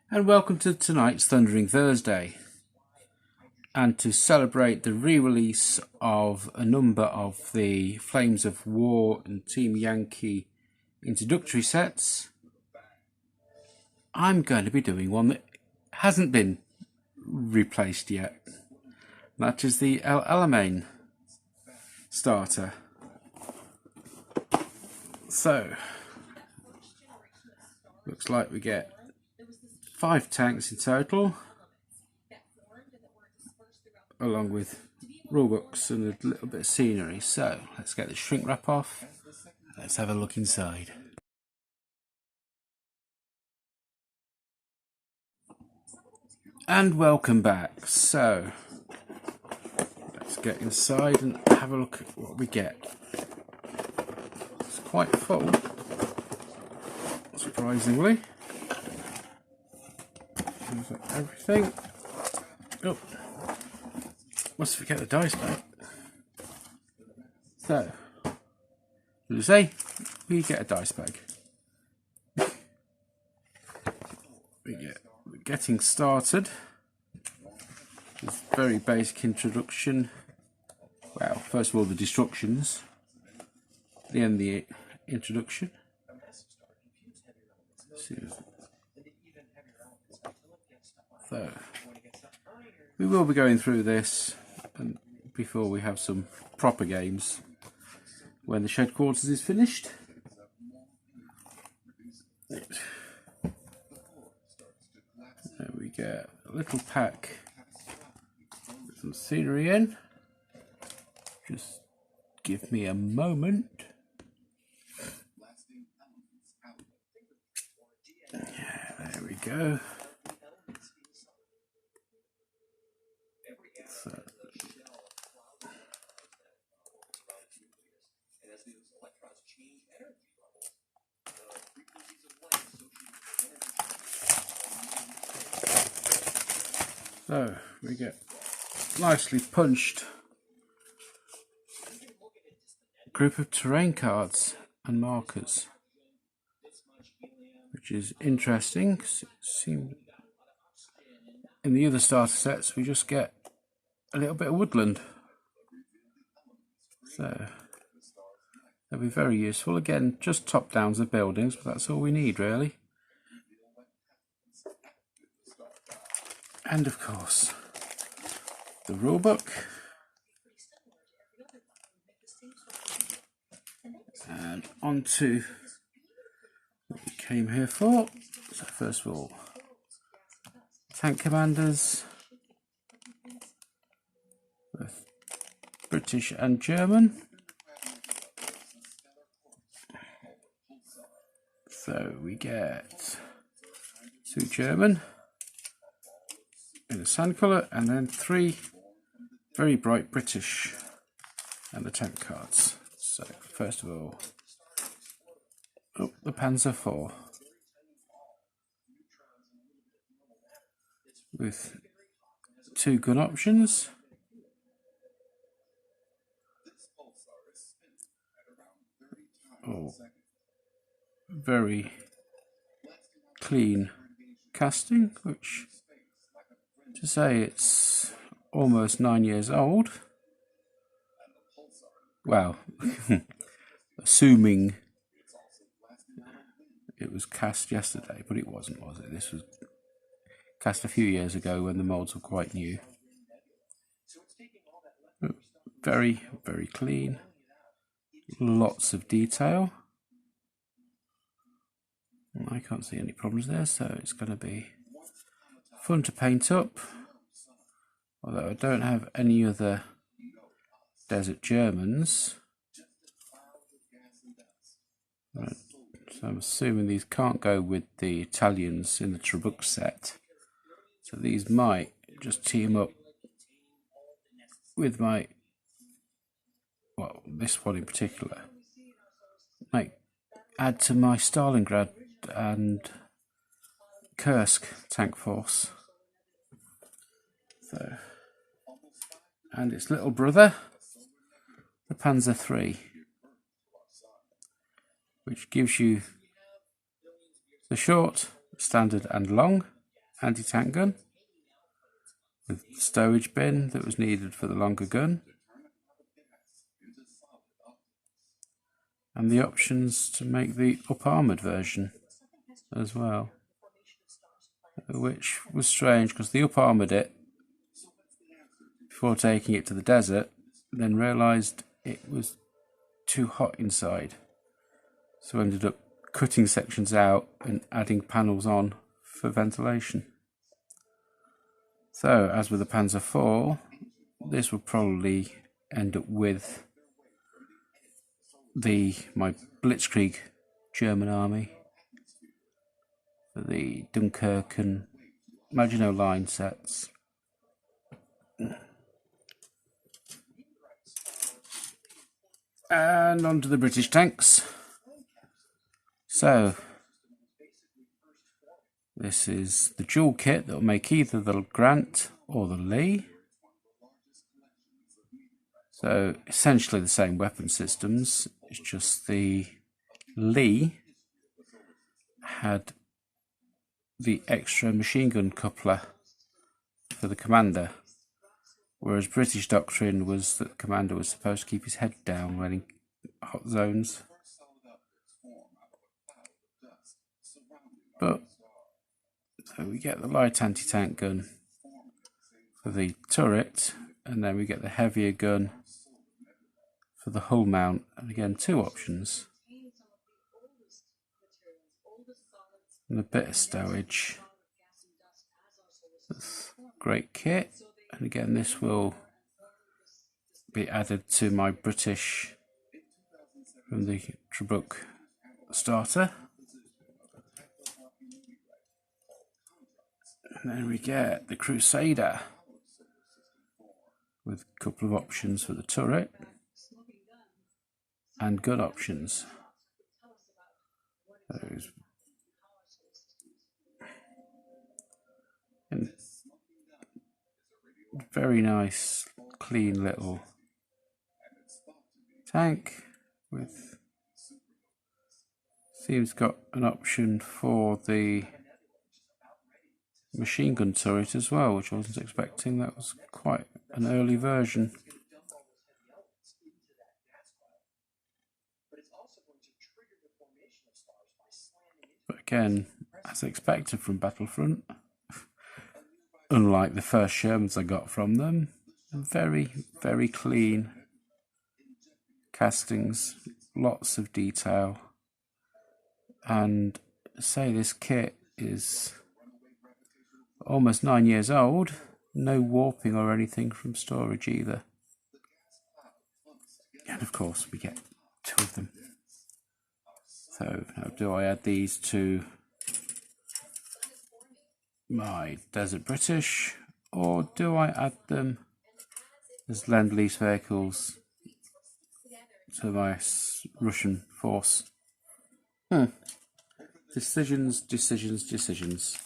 and welcome to tonight's Thundering Thursday. And to celebrate the re-release of a number of the Flames of War and Team Yankee introductory sets, I'm going to be doing one that hasn't been replaced yet. That is the Alamein starter. So, looks like we get 5 tanks in total, along with rulebooks and a little bit of scenery. So let's get the shrink wrap off. Let's have a look inside. And welcome back. So let's get inside and have a look at what we get. It's quite full, surprisingly. Everything. Oh, must forget the dice bag. So, as I say, we get a dice bag. We're getting started. This very basic introduction. Well, first of all, the destructions. Then the introduction. So, we will be going through this and before we have some proper games when the shed quarters is finished. There we get a little pack with some scenery in. Just give me a moment. Yeah, there we go. So we get nicely punched group of terrain cards and markers, which is interesting because it seems in the other starter sets we just get a little bit of woodland. So they'll be very useful. Again, just top downs of buildings, but that's all we need really. And of course, the rulebook. And on to what we came here for. So first of all, tank commanders, both British and German. So we get 2 German in a sand colour, and then 3 very bright British and the tank cards. So first of all, the Panzer IV with 2 gun options. Oh, very clean casting, which to say it's almost 9 years old. Well, assuming it was cast yesterday, but it wasn't, was it? This was cast a few years ago when the molds were quite new. Very, very clean. Lots of detail. I can't see any problems there, so it's going to be fun to paint up. Although I don't have any other Desert Germans. Right. So I'm assuming these can't go with the Italians in the Trabuc set. So these might just team up with my, well, this one in particular. Might add to my Stalingrad and Kursk tank force. So, and its little brother, the Panzer III, which gives you the short, standard and long. anti-tank gun with stowage bin that was needed for the longer gun, and the options to make the up-armoured version as well, which was strange because they up-armoured it before taking it to the desert, then realised it was too hot inside, so ended up cutting sections out and adding panels on for ventilation. So, as with the Panzer IV, this will probably end up with my Blitzkrieg German army for the Dunkirk and Maginot Line sets. And on to the British tanks. So, this is the dual kit that will make either the Grant or the Lee. So, essentially the same weapon systems, it's just the Lee had the extra machine gun coupler for the commander, whereas British doctrine was that the commander was supposed to keep his head down when in hot zones. But so we get the light anti-tank gun for the turret, and then we get the heavier gun for the hull mount, and again 2 options. And a bit of stowage. That's great kit, and again this will be added to my British from the Trabuc starter. And then we get the Crusader with a couple of options for the turret and gun options. Those. And very nice, clean little tank with seems got an option for the machine gun turret as well, which I wasn't expecting. That was quite an early version. But again, as expected from Battlefront, unlike the first Shermans I got from them, very, very clean castings, lots of detail, and say this kit is almost 9 years old, no warping or anything from storage either. And of course we get 2 of them. So now do I add these to my Desert British, or do I add them as Lend-Lease vehicles to my Russian force? Decisions, decisions, decisions.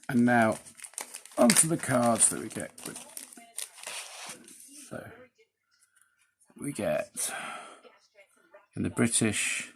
And now onto the cards that we get. So we get in the British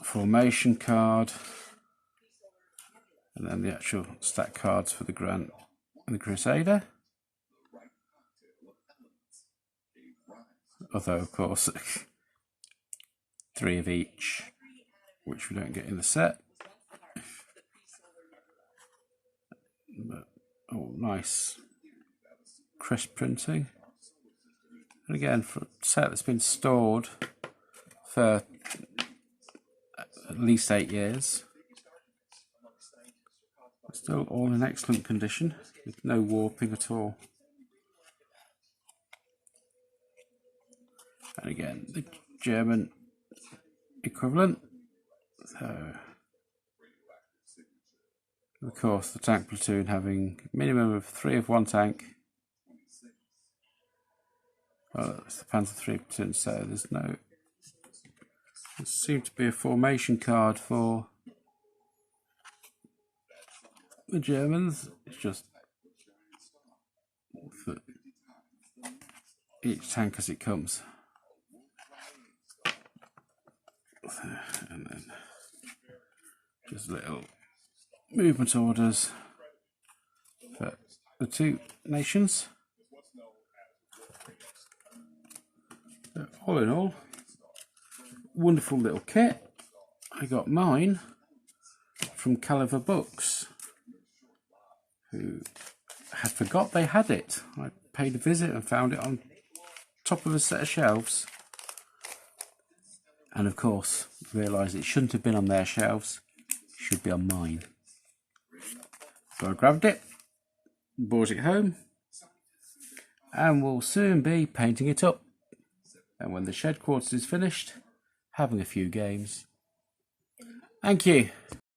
formation card, and then the actual stack cards for the Grant and the Crusader. Although, of course, 3 of each, which we don't get in the set. But, oh, nice crisp printing. And again, for a set that's been stored for at least 8 years, still all in excellent condition, with no warping at all. And again, the German equivalent. So, of course, the tank platoon having a minimum of 3 of one tank. Well, it's the Panzer III platoon, so there's no. There seems to be a formation card for the Germans. It's just for each tank as it comes. And then just little movement orders for the two nations. So all in all, wonderful little kit. I got mine from Caliver Books, who had forgot they had it. I paid a visit and found it on top of a set of shelves, and of course realised it shouldn't have been on their shelves, it should be on mine. So I grabbed it, brought it home, and we'll soon be painting it up, and when the shed quarters is finished, having a few games. Thank you.